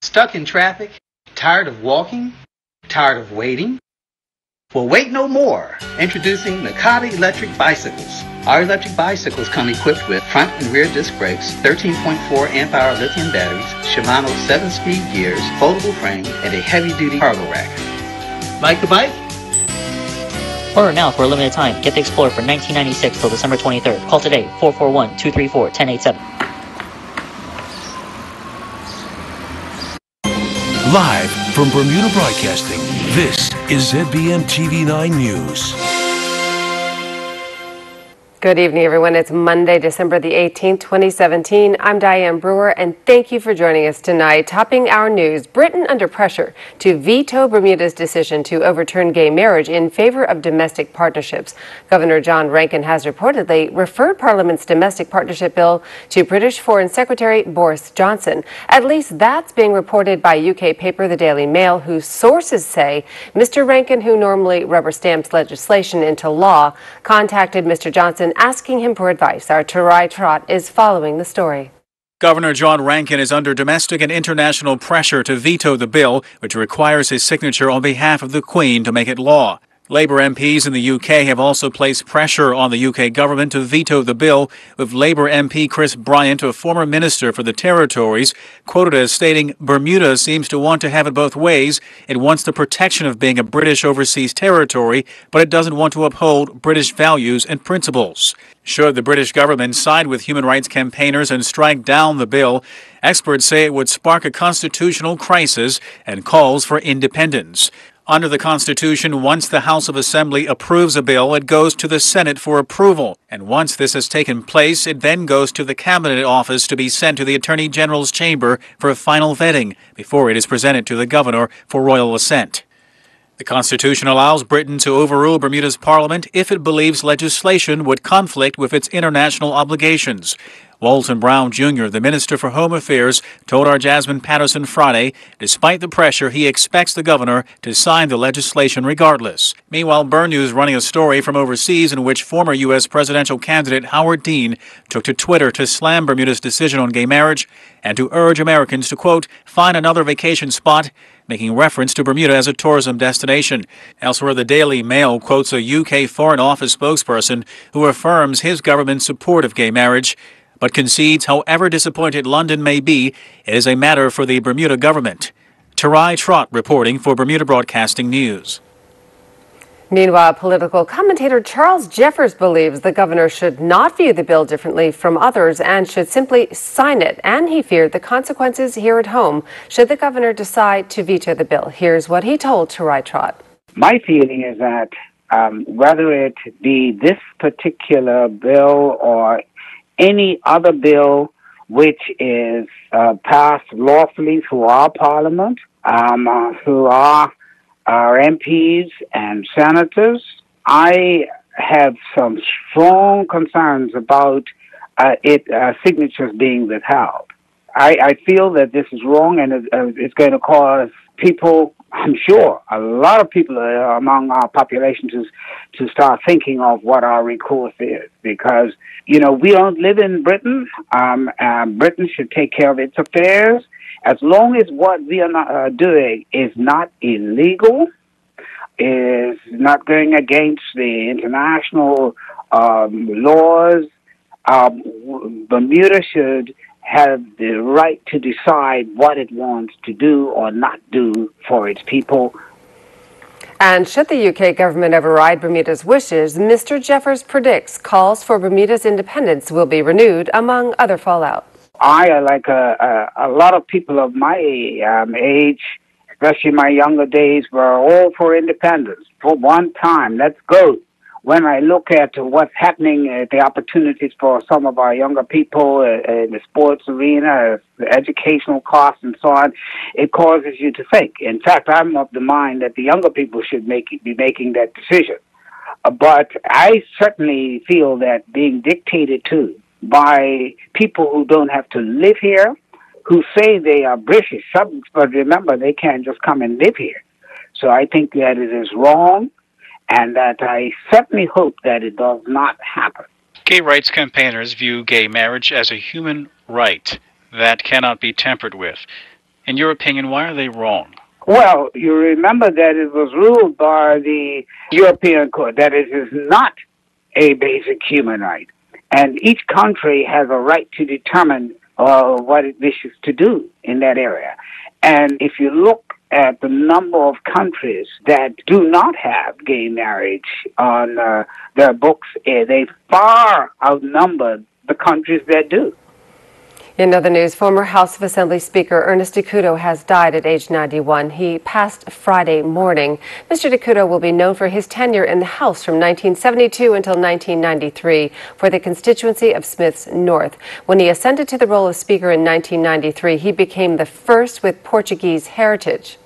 Stuck in traffic? Tired of walking? Tired of waiting? Well, wait no more. Introducing Nakata electric bicycles. Our electric bicycles come equipped with front and rear disc brakes, 13.4 amp-hour lithium batteries, Shimano 7-speed gears, foldable frame, and a heavy-duty cargo rack. Like the bike? Order now for a limited time. Get the Explorer for $19.96 till December 23rd. Call today, 441-234-1087. Live from Bermuda Broadcasting, this is ZBM TV9 News. Good evening, everyone. It's Monday, December the 18th, 2017. I'm Diane Brewer, and thank you for joining us tonight. Topping our news, Britain under pressure to veto Bermuda's decision to overturn gay marriage in favor of domestic partnerships. Governor John Rankin has reportedly referred Parliament's domestic partnership bill to British Foreign Secretary Boris Johnson. At least that's being reported by UK paper The Daily Mail, whose sources say Mr. Rankin, who normally rubber stamps legislation into law, contacted Mr. Johnson asking him for advice. Our Tarai Trott is following the story. Governor John Rankin is under domestic and international pressure to veto the bill, which requires his signature on behalf of the Queen to make it law. Labour MPs in the UK have also placed pressure on the UK government to veto the bill, with Labour MP Chris Bryant, a former minister for the territories, quoted as stating, "Bermuda seems to want to have it both ways. It wants the protection of being a British overseas territory, but it doesn't want to uphold British values and principles." Should the British government side with human rights campaigners and strike down the bill, experts say it would spark a constitutional crisis and calls for independence. Under the Constitution, once the House of Assembly approves a bill, it goes to the Senate for approval. And once this has taken place, it then goes to the Cabinet Office to be sent to the Attorney General's chamber for a final vetting before it is presented to the Governor for royal assent. The Constitution allows Britain to overrule Bermuda's Parliament if it believes legislation would conflict with its international obligations. Walton Brown Jr., the Minister for Home Affairs, told our Jasmine Patterson Friday, despite the pressure, he expects the governor to sign the legislation regardless. Meanwhile, Burn News running a story from overseas in which former U.S. presidential candidate Howard Dean took to Twitter to slam Bermuda's decision on gay marriage and to urge Americans to, quote, find another vacation spot, making reference to Bermuda as a tourism destination. Elsewhere, the Daily Mail quotes a UK Foreign Office spokesperson who affirms his government's support of gay marriage, but concedes however disappointed London may be, it is a matter for the Bermuda government. Tarai Trott reporting for Bermuda Broadcasting News. Meanwhile, political commentator Charles Jeffers believes the governor should not view the bill differently from others and should simply sign it. And he feared the consequences here at home should the governor decide to veto the bill. Here's what he told Tarai Trott. My feeling is that whether it be this particular bill or any other bill which is passed lawfully through our Parliament, through our MPs and senators, I have some strong concerns about signatures being withheld. I feel that this is wrong, and it's going to cause people, I'm sure, a lot of people among our population to start thinking of what our recourse is, because, you know, we don't live in Britain. Britain should take care of its affairs. As long as what we are not, doing is not illegal, is not going against the international laws, Bermuda should have the right to decide what it wants to do or not do for its people. And should the UK government override Bermuda's wishes, Mr. Jeffers predicts calls for Bermuda's independence will be renewed, among other fallout. I, like a lot of people of my age, especially my younger days, were all for independence. For one time, let's go. When I look at what's happening, the opportunities for some of our younger people in the sports arena, the educational costs and so on, it causes you to think. In fact, I'm of the mind that the younger people should be making that decision. But I certainly feel that being dictated to by people who don't have to live here, who say they are British subjects, but remember, they can't just come and live here. So I think that it is wrong, and that I certainly hope that it does not happen. Gay rights campaigners view gay marriage as a human right that cannot be tampered with. In your opinion, why are they wrong? Well, you remember that it was ruled by the European Court that it is not a basic human right. And each country has a right to determine what it wishes to do in that area. And if you look at the number of countries that do not have gay marriage on their books, they far outnumber the countries that do. In other news, former House of Assembly Speaker Ernest Acuto has died at age 91. He passed Friday morning. Mr. Acuto will be known for his tenure in the House from 1972 until 1993 for the constituency of Smiths North. When he ascended to the role of Speaker in 1993, he became the first with Portuguese heritage.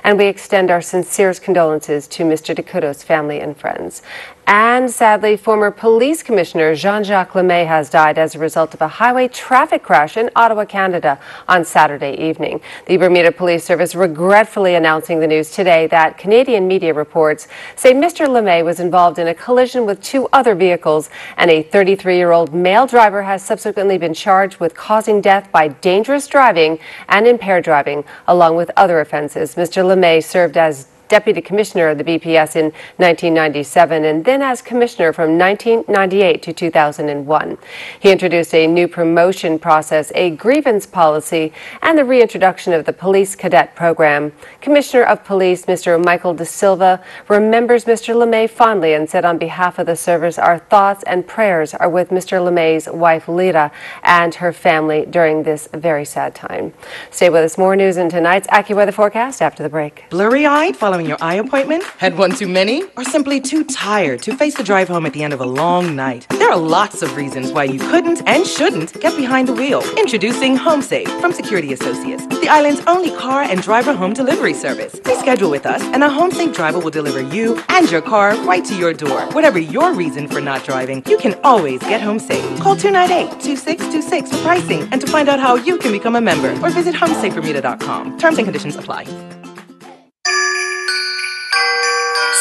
And we extend our sincerest condolences to Mr. Acuto's family and friends. And sadly, former police commissioner Jean-Jacques Lemay has died as a result of a highway traffic crash in Ottawa, Canada on Saturday evening. The Bermuda Police Service regretfully announcing the news today that Canadian media reports say Mr. Lemay was involved in a collision with two other vehicles, and a 33-year-old male driver has subsequently been charged with causing death by dangerous driving and impaired driving, along with other offenses. Mr. Lemay served as Deputy Commissioner of the BPS in 1997 and then as Commissioner from 1998 to 2001. He introduced a new promotion process, a grievance policy, and the reintroduction of the Police Cadet Program. Commissioner of Police Mr. Michael De Silva remembers Mr. Lemay fondly and said on behalf of the service, our thoughts and prayers are with Mr. Lemay's wife Lita and her family during this very sad time. Stay with us. More news in tonight's AccuWeather forecast after the break. Blurry-eyed following your eye appointment? Had one too many? Or simply too tired to face the drive home at the end of a long night? There are lots of reasons why you couldn't and shouldn't get behind the wheel. Introducing HomeSafe from Security Associates, the island's only car and driver home delivery service. Reschedule with us and a HomeSafe driver will deliver you and your car right to your door. Whatever your reason for not driving, you can always get HomeSafe. Call 298-2626 for pricing and to find out how you can become a member or visit homesafebermuda.com. Terms and conditions apply.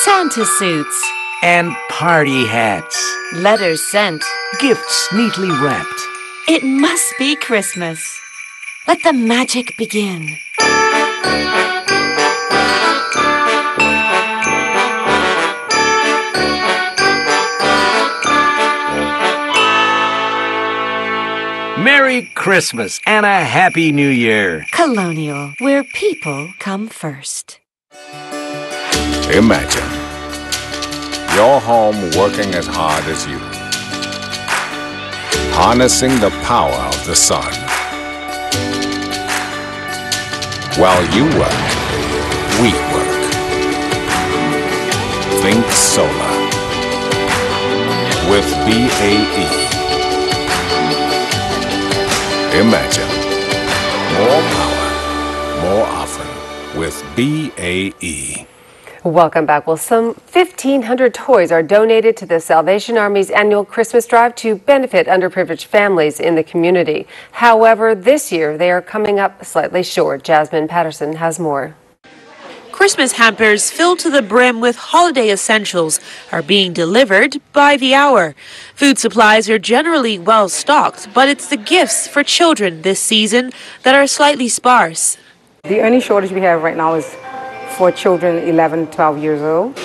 Santa suits. And party hats. Letters sent. Gifts neatly wrapped. It must be Christmas. Let the magic begin. Merry Christmas and a Happy New Year. Colonial, where people come first. Imagine your home working as hard as you, harnessing the power of the sun. While you work, we work. Think solar with BAE. Imagine more power, more often with BAE. Welcome back. Well, some 1,500 toys are donated to the Salvation Army's annual Christmas drive to benefit underprivileged families in the community. However, this year they are coming up slightly short. Jasmine Patterson has more. Christmas hampers filled to the brim with holiday essentials are being delivered by the hour. Food supplies are generally well stocked, but it's the gifts for children this season that are slightly sparse. The only shortage we have right now is for children 11, 12 years old.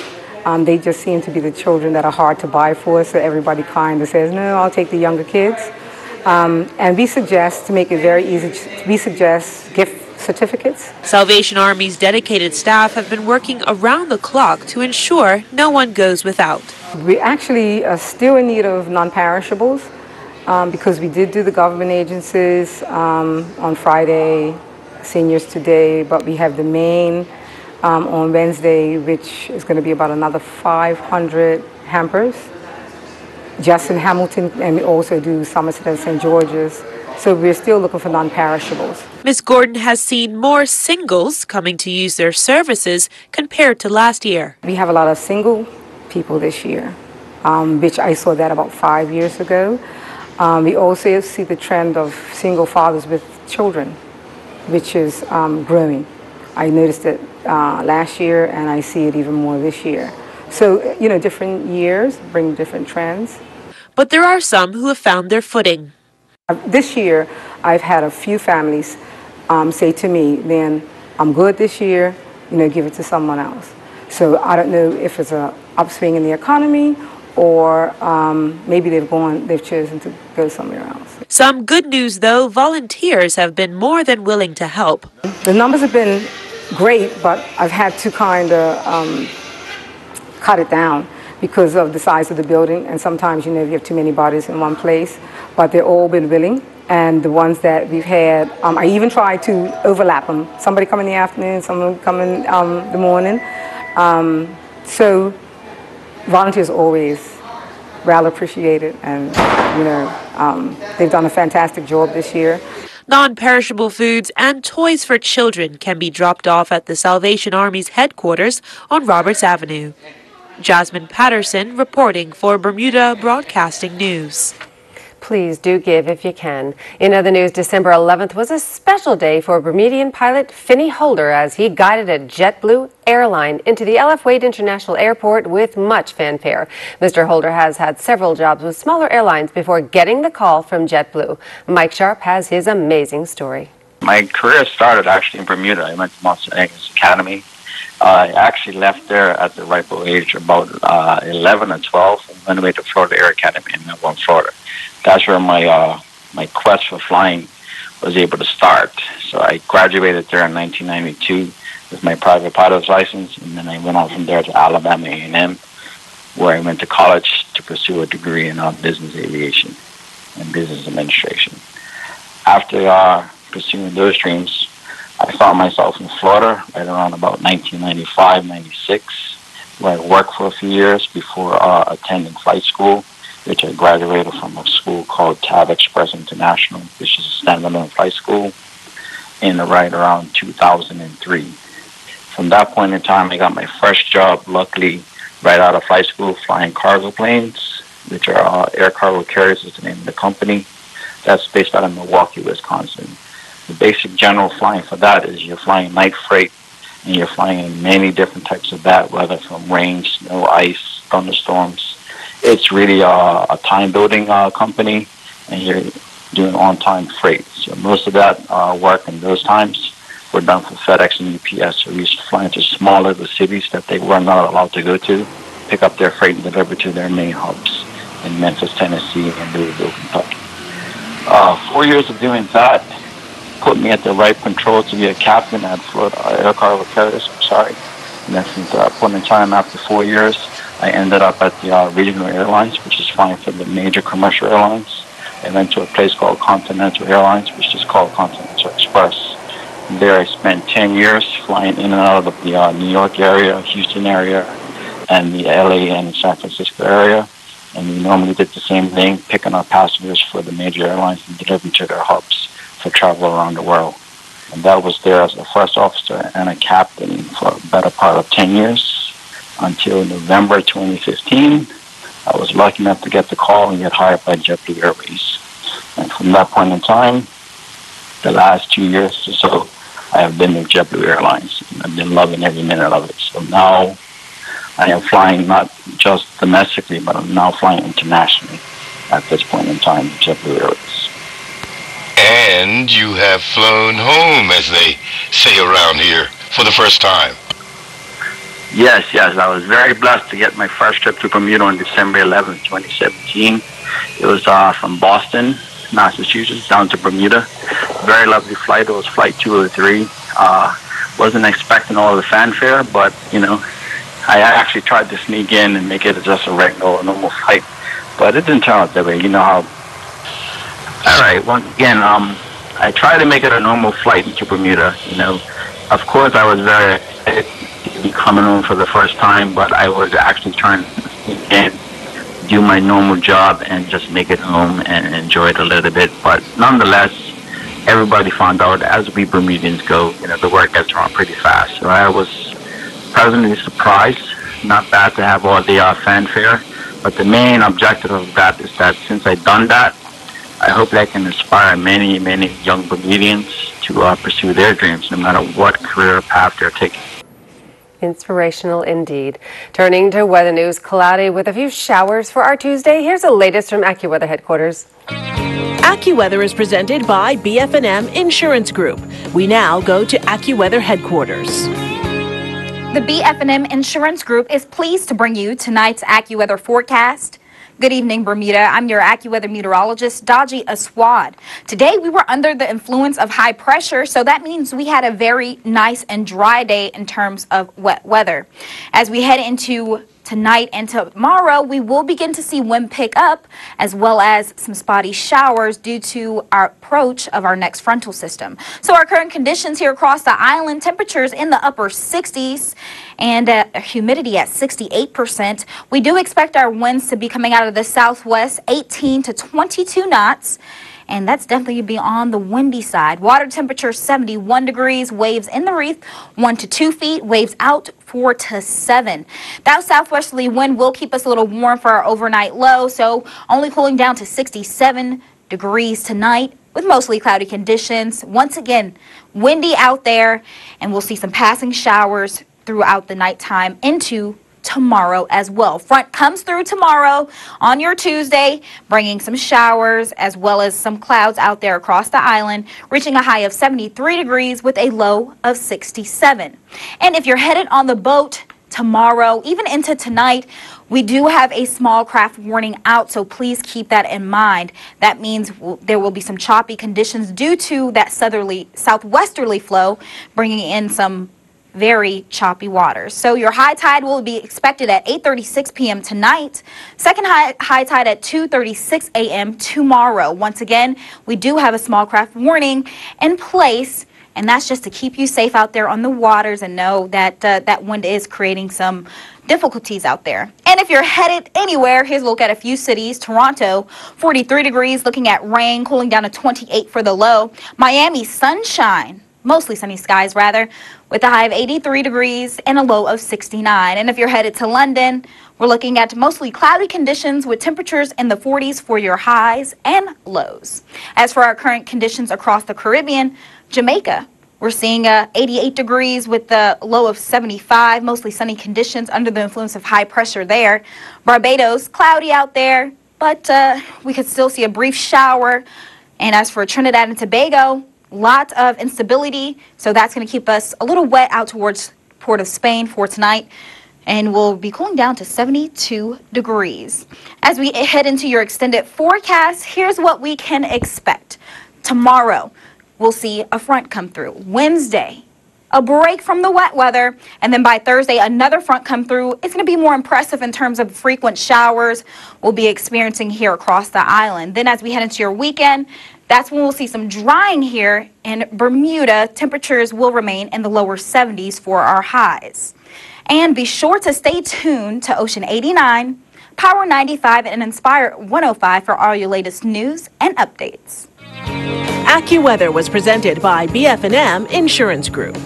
They just seem to be the children that are hard to buy for, so everybody kind of says, no, I'll take the younger kids. And we suggest, to make it very easy, we suggest gift certificates. Salvation Army's dedicated staff have been working around the clock to ensure no one goes without. We actually are still in need of non-perishables because we did do the government agencies on Friday, seniors today, but we have the main on Wednesday, which is going to be about another 500 hampers, just in Hamilton, and we also do Somerset and St. George's. So we're still looking for non-perishables. Ms. Gordon has seen more singles coming to use their services compared to last year. We have a lot of single people this year, which I saw that about 5 years ago. We also see the trend of single fathers with children, which is growing. I noticed it last year, and I see it even more this year. So, you know, different years bring different trends. But there are some who have found their footing. This year, I've had a few families say to me, then I'm good this year, give it to someone else. So I don't know if it's an upswing in the economy or maybe they've chosen to go somewhere else. Some good news, though, volunteers have been more than willing to help. The numbers have been great, but I've had to kind of cut it down because of the size of the building, and sometimes you have too many bodies in one place, but they've all been willing. And the ones that we've had, I even tried to overlap them. Somebody come in the afternoon, someone come in the morning. So volunteers always rather appreciated, and they've done a fantastic job this year. Non-perishable foods and toys for children can be dropped off at the Salvation Army's headquarters on Roberts Avenue. Jasmine Patterson reporting for Bermuda Broadcasting News. Please do give if you can. In other news, December 11th was a special day for Bermudian pilot Finney Holder as he guided a JetBlue airline into the LF Wade International Airport with much fanfare. Mr. Holder has had several jobs with smaller airlines before getting the call from JetBlue. Mike Sharp has his amazing story. My career started actually in Bermuda. I went to Mount St. Agnes Academy. I actually left there at the ripe old age, about 11 or 12, and went away to Florida Air Academy in Melbourne, Florida. That's where my quest for flying was able to start. So I graduated there in 1992 with my private pilot's license, and then I went on from there to Alabama A&M, where I went to college to pursue a degree in business aviation and business administration. After pursuing those dreams, I found myself in Florida right around about 1995, 96, where I worked for a few years before attending flight school, which I graduated from a school called TAV Express International, which is a standalone flight school, in right around 2003. From that point in time, I got my first job, luckily, right out of flight school, flying cargo planes, which are air cargo carriers is the name of the company. That's based out of Milwaukee, Wisconsin. The basic general flying for that is you're flying night freight, and you're flying in many different types of bad weather, from rain, snow, ice, thunderstorms. It's really a time-building company, and you're doing on-time freight. So most of that work in those times were done for FedEx and UPS. So we used to fly into smaller cities that they were not allowed to go to, pick up their freight and deliver to their main hubs in Memphis, Tennessee, and Louisville, Kentucky. 4 years of doing that put me at the right control to be a captain at Florida Air Cargo Carriers. And then from that point in time, after 4 years, I ended up at the regional airlines, which is flying for the major commercial airlines. I went to a place called Continental Airlines, which is called Continental Express. There I spent 10 years flying in and out of the New York area, Houston area, and the LA and San Francisco area. And we normally did the same thing, picking up passengers for the major airlines and delivering to their hubs for travel around the world. And that was there as a first officer and a captain for a better part of 10 years until November 2015. I was lucky enough to get the call and get hired by JetBlue Airways. And from that point in time, the last 2 years or so, I have been with JetBlue Airlines. And I've been loving every minute of it. So now I am flying not just domestically, but I'm now flying internationally at this point in time with JetBlue Airways. And you have flown home, as they say around here, for the first time. Yes. I was very blessed to get my first trip to Bermuda on December 11th, 2017. It was from Boston, Massachusetts, down to Bermuda. Very lovely flight. It was Flight 203. Wasn't expecting all the fanfare, but, I actually tried to sneak in and make it just a regular, normal flight. But it didn't turn out that way. You know how... All right, once again, I tried to make it a normal flight into Bermuda, Of course, I was very excited to be coming home for the first time, but I was actually trying to do my normal job and just make it home and enjoy it a little bit. But nonetheless, everybody found out, as we Bermudians go, the work gets around pretty fast. So I was pleasantly surprised. Not bad to have all the fanfare, but the main objective of that is that since I've done that, I hope that I can inspire many, many young Bermudians to pursue their dreams, no matter what career path they're taking. Inspirational indeed. Turning to weather news, cloudy with a few showers for our Tuesday. Here's the latest from AccuWeather headquarters. AccuWeather is presented by BF&M Insurance Group. We now go to AccuWeather headquarters. The BF&M Insurance Group is pleased to bring you tonight's AccuWeather forecast. Good evening, Bermuda. I'm your AccuWeather meteorologist, Daji Aswad. Today, we were under the influence of high pressure, so that means we had a very nice and dry day in terms of wet weather. As we head into tonight and tomorrow, we will begin to see wind pick up as well as some spotty showers due to our approach of our next frontal system. So our current conditions here across the island, temperatures in the upper 60s and humidity at 68%. We do expect our winds to be coming out of the southwest, 18 to 22 knots. And that's definitely be on the windy side. Water temperature 71 degrees, waves in the reef 1 to 2 feet, waves out 4 to 7. That southwesterly wind will keep us a little warm for our overnight low, so only cooling down to 67 degrees tonight with mostly cloudy conditions. Once again, windy out there, and we'll see some passing showers throughout the nighttime into tomorrow as well. Front comes through tomorrow on your Tuesday, bringing some showers as well as some clouds out there across the island, reaching a high of 73 degrees with a low of 67. And if you're headed on the boat tomorrow, even into tonight, we do have a small craft warning out, so please keep that in mind. That means there will be some choppy conditions due to that southwesterly flow, bringing in some very choppy waters. So your high tide will be expected at 8:36 p.m. tonight. Second high tide at 2:36 a.m. tomorrow. Once again, we do have a small craft warning in place, and that's just to keep you safe out there on the waters and know that that wind is creating some difficulties out there. And if you're headed anywhere, here's a look at a few cities. Toronto, 43 degrees, looking at rain, cooling down to 28 for the low. Miami, sunshine. Mostly sunny skies, rather, with a high of 83 degrees and a low of 69. And if you're headed to London, we're looking at mostly cloudy conditions with temperatures in the 40s for your highs and lows. As for our current conditions across the Caribbean, Jamaica, we're seeing 88 degrees with a low of 75, mostly sunny conditions under the influence of high pressure there. Barbados, cloudy out there, but we could still see a brief shower. And as for Trinidad and Tobago, lot of instability, so that's going to keep us a little wet out towards Port of Spain for tonight, and we'll be cooling down to 72 degrees. As we head into your extended forecast, here's what we can expect. Tomorrow, we'll see a front come through. Wednesday, a break from the wet weather, and then by Thursday, another front come through. It's going to be more impressive in terms of frequent showers we'll be experiencing here across the island. Then as we head into your weekend, that's when we'll see some drying here in Bermuda. Temperatures will remain in the lower 70s for our highs. And be sure to stay tuned to Ocean 89, Power 95, and Inspire 105 for all your latest news and updates. AccuWeather was presented by BF&M Insurance Group.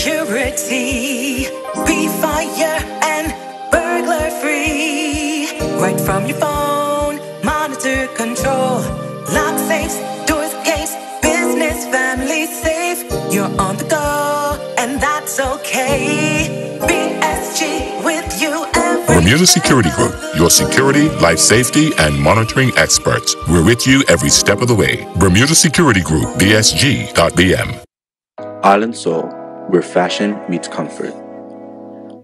security. Be fire and burglar free. Right from your phone, monitor, control. Lock safes, doors, gates, business, family safe. You're on the go, and that's okay. BSG with you every Bermuda Security Group, your security, life safety, and monitoring experts. We're with you every step of the way. Bermuda Security Group, BSG.BM. Island Soul, where fashion meets comfort.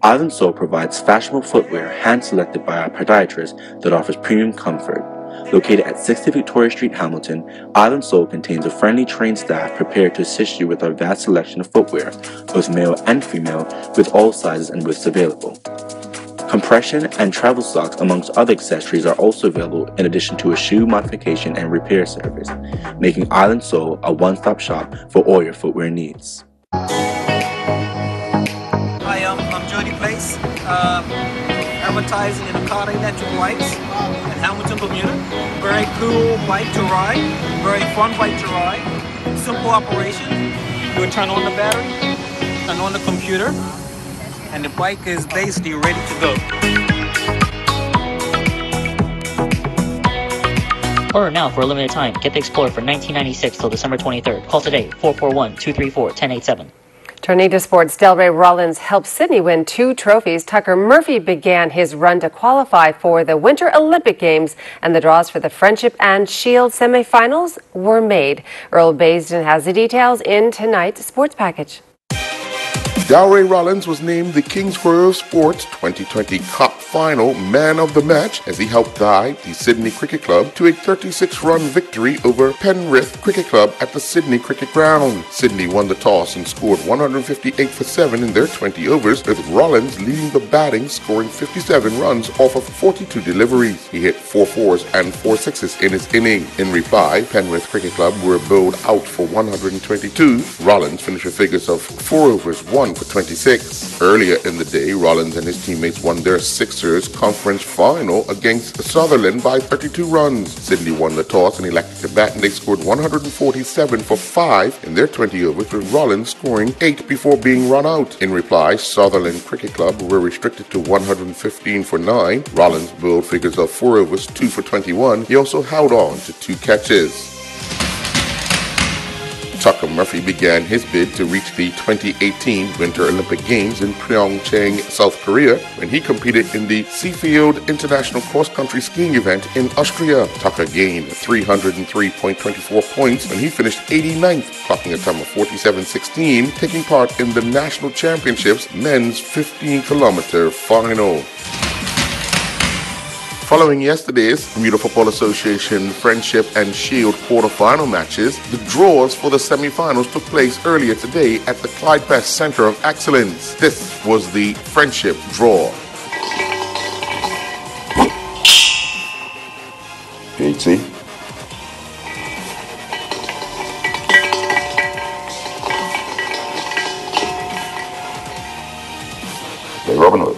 Island Soul provides fashionable footwear hand-selected by our podiatrist that offers premium comfort. Located at 60 Victoria Street, Hamilton, Island Soul contains a friendly trained staff prepared to assist you with our vast selection of footwear, both male and female, with all sizes and widths available. Compression and travel socks, amongst other accessories, are also available in addition to a shoe modification and repair service, making Island Soul a one-stop shop for all your footwear needs. Hi, I'm Jody Place, advertising in the car electric bikes in Hamilton, Bermuda. Very cool bike to ride, very fun bike to ride, simple operation. You turn on the battery, turn on the computer, and the bike is basically ready to go. Order now for a limited time. Get the Explorer for $19.96 till December 23rd. Call today, 441-234-1087. Turning to sports, Delray Rollins helped Sydney win 2 trophies. Tucker Murphy began his run to qualify for the Winter Olympic Games, and the draws for the Friendship and Shield semifinals were made. Earl Baisden has the details in tonight's sports package. Delray Rollins was named the Kingsgrove Sports 2020 Cup Final Man of the Match as he helped guide the Sydney Cricket Club to a 36-run victory over Penrith Cricket Club at the Sydney Cricket Ground. Sydney won the toss and scored 158 for 7 in their 20 overs, with Rollins leading the batting, scoring 57 runs off of 42 deliveries. He hit 4 fours and 4 sixes in his inning. In reply, Penrith Cricket Club were bowled out for 122. Rollins finished with figures of 4 overs, 1 for 26. Earlier in the day, Rollins and his teammates won their Sixers Conference Final against Sutherland by 32 runs. Sydney won the toss and elected to bat, and they scored 147 for 5 in their 20 overs, with Rollins scoring 8 before being run out. In reply, Sutherland Cricket Club were restricted to 115 for 9. Rollins bowled figures of 4 overs, 2 for 21. He also held on to 2 catches. Tucker Murphy began his bid to reach the 2018 Winter Olympic Games in Pyeongchang, South Korea, when he competed in the Seafield International Cross-Country Skiing event in Austria. Tucker gained 303.24 points when he finished 89th, clocking a time of 47.16, taking part in the National Championships men's 15-kilometer final. Following yesterday's Bermuda Football Association Friendship and Shield quarterfinal matches, the draws for the semifinals took place earlier today at the Clyde Best Center of Excellence. This was the Friendship draw. PHC. Play Robin Hood.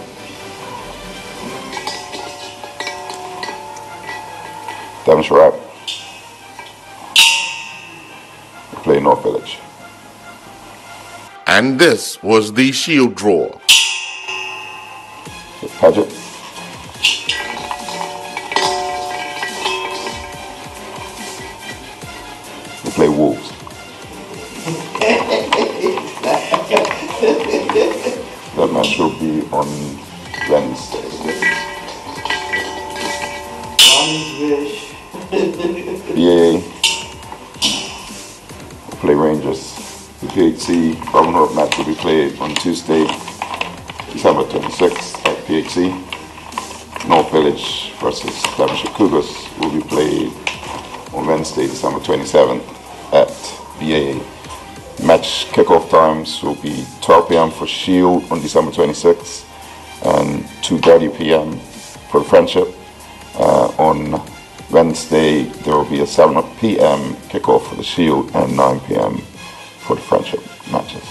Devonshire Rap. We play North Village. And this was the Shield draw. Paget. We play Wolves. That match will be on Wednesday. BAA, we'll play Rangers. The PHC Robin Hood match will be played on Tuesday, December 26th at PHC. North Village versus Devonshire Cougars will be played on Wednesday, December 27th at BAA. Match kickoff times will be 12 p.m. for Shield on December 26th and 2:30 p.m. for the Friendship. On Wednesday, there will be a 7 p.m. kickoff for the Shield and 9 p.m. for the Friendship matches.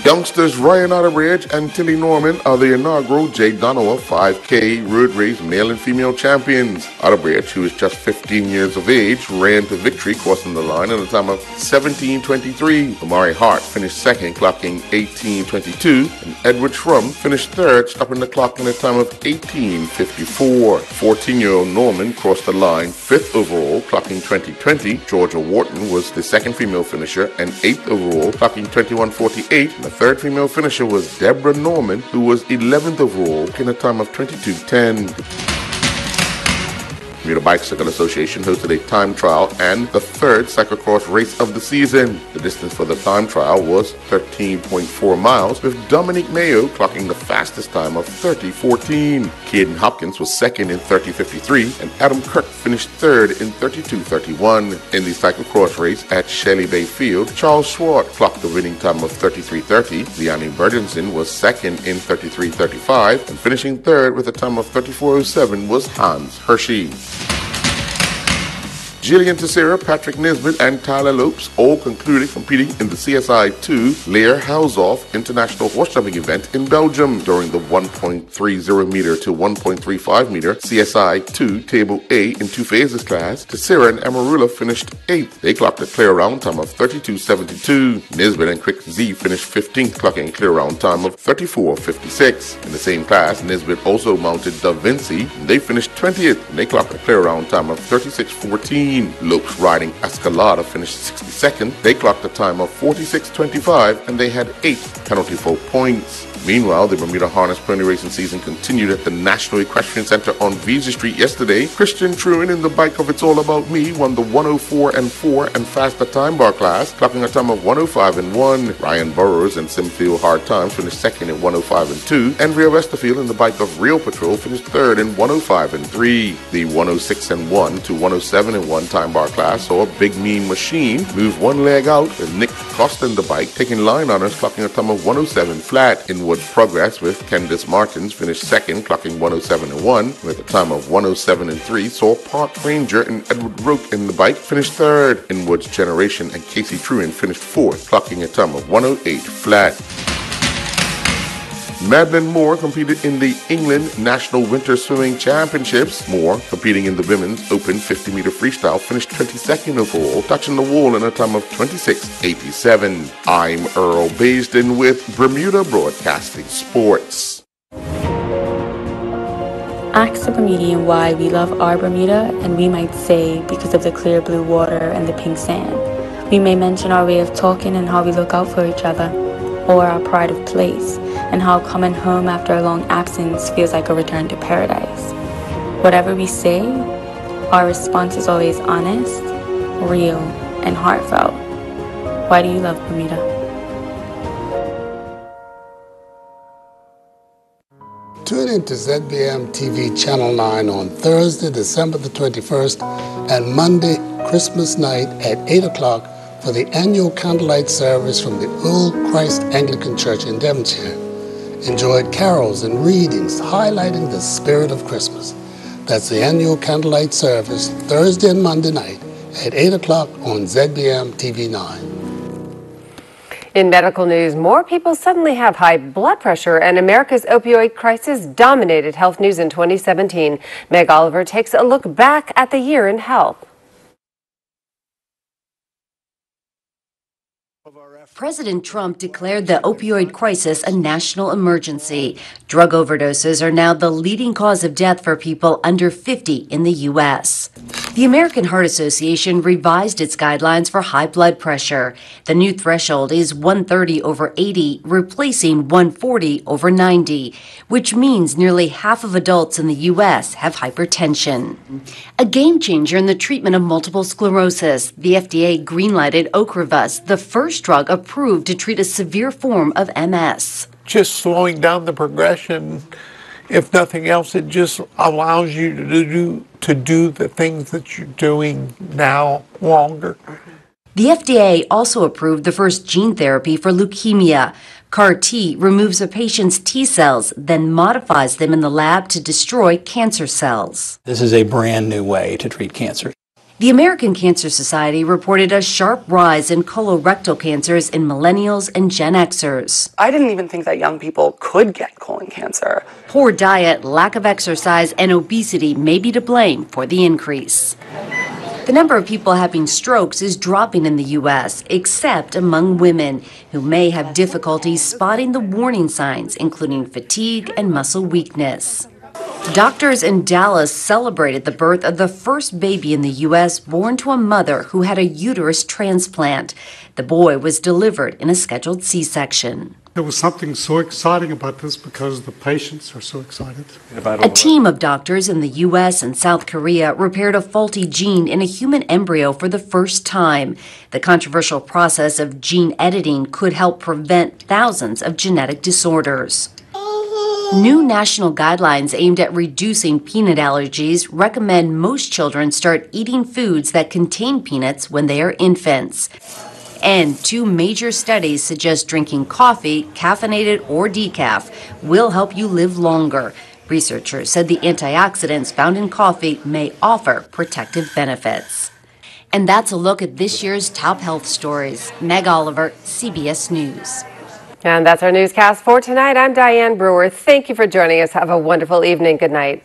Youngsters Ryan Otterbridge and Tilly Norman are the inaugural J. Donowa 5K road race male and female champions. Otterbridge, who is just 15 years of age, ran to victory, crossing the line in a time of 17:23. Amari Hart finished second, clocking 18:22, and Edward Shrum finished third, stopping the clock in a time of 18:54. 14-year-old Norman crossed the line fifth overall, clocking 20:20. Georgia Wharton was the second female finisher and eighth overall, clocking 21:48. third female finisher was Deborah Norman, who was 11th overall in a time of 22:10. Bermuda Bicycle Association hosted a time trial and the third cyclocross race of the season. The distance for the time trial was 13.4 miles, with Dominic Mayo clocking the fastest time of 30:14. Caden Hopkins was second in 30:53, and Adam Kirk finished third in 32:31. In the cyclocross race at Shelley Bay Field, Charles Swart clocked the winning time of 33:30. Liani Burdenson was second in 33:35, and finishing third with a time of 34:07 was Hans Hershey. Jillian Teixeira, Patrick Nisbet, and Tyler Lopes all concluded competing in the CSI2 Leer Househoff International Horse Jumping event in Belgium during the 1.30 meter to 1.35 meter CSI2 Table A in two phases class. Teixeira and Amarula finished 8th. They clocked a clear round time of 32:72. Nisbet and Quick Z finished 15th, clocking a clear round time of 34:56. In the same class, Nisbet also mounted Da Vinci. They finished 20th, and they clocked a clear round time of 36:14. Lopes riding Escalada finished 62nd. They clocked a time of 46:25, and they had 8 penalty fault points. Meanwhile, the Bermuda Harness Pony Racing season continued at the National Equestrian Center on Visa Street yesterday. Christian Truin in the bike of It's All About Me won the 104-4 and faster time bar class, clocking a time of 105-1. Ryan Burrows and Simfield Hard Times finished second in 105-2. Andrea Westerfield in the bike of Real Patrol finished third in 105-3. The 106-1 to 107-1 time bar class saw a Big Mean Machine move one leg out, and Nick Costa in the bike taking line honors, clocking a time of 107 flat. In progress with Candice Martins finished second, clocking 107-1 with a time of 107-3. Saw Park Ranger and Edward Roke in the bike finished third. Inwood's Generation and Casey Truin finished fourth, clocking a time of 108 flat. Madeline Moore competed in the England National Winter Swimming Championships. Moore, competing in the women's open 50-meter freestyle, finished 22nd overall, touching the wall in a time of 26:87. I'm Earl Baisden with Bermuda Broadcasting Sports. Ask a Bermudian why we love our Bermuda, and we might say because of the clear blue water and the pink sand. We may mention our way of talking and how we look out for each other, or our pride of place, and how coming home after a long absence feels like a return to paradise. Whatever we say, our response is always honest, real, and heartfelt. Why do you love Bermuda? Tune in to ZBM TV Channel 9 on Thursday, December the 21st, and Monday, Christmas night at 8 o'clock for the annual candlelight service from the Old Christ Anglican Church in Devonshire. Enjoy carols and readings highlighting the spirit of Christmas. That's the annual candlelight service Thursday and Monday night at 8 o'clock on ZBM TV 9. In medical news, more people suddenly have high blood pressure, and America's opioid crisis dominated health news in 2017. Meg Oliver takes a look back at the year in health. President Trump declared the opioid crisis a national emergency. Drug overdoses are now the leading cause of death for people under 50 in the U.S. The American Heart Association revised its guidelines for high blood pressure. The new threshold is 130/80, replacing 140/90, which means nearly half of adults in the U.S. have hypertension. A game changer in the treatment of multiple sclerosis, the FDA greenlighted Ocrevus, the first drug approved to treat a severe form of MS. Just slowing down the progression. If nothing else, it just allows you to do the things that you're doing now longer. The FDA also approved the first gene therapy for leukemia. CAR-T removes a patient's T cells, then modifies them in the lab to destroy cancer cells. This is a brand new way to treat cancer. The American Cancer Society reported a sharp rise in colorectal cancers in millennials and Gen Xers. I didn't even think that young people could get colon cancer. Poor diet, lack of exercise, and obesity may be to blame for the increase. The number of people having strokes is dropping in the U.S., except among women, who may have difficulties spotting the warning signs, including fatigue and muscle weakness. Doctors in Dallas celebrated the birth of the first baby in the U.S. born to a mother who had a uterus transplant. The boy was delivered in a scheduled C-section. There was something so exciting about this because the patients are so excited. A team of doctors in the U.S. and South Korea repaired a faulty gene in a human embryo for the first time. The controversial process of gene editing could help prevent thousands of genetic disorders. New national guidelines aimed at reducing peanut allergies recommend most children start eating foods that contain peanuts when they are infants. And two major studies suggest drinking coffee, caffeinated or decaf, will help you live longer. Researchers said the antioxidants found in coffee may offer protective benefits. And that's a look at this year's top health stories. Meg Oliver, CBS News. And that's our newscast for tonight. I'm Diane Brewer. Thank you for joining us. Have a wonderful evening. Good night.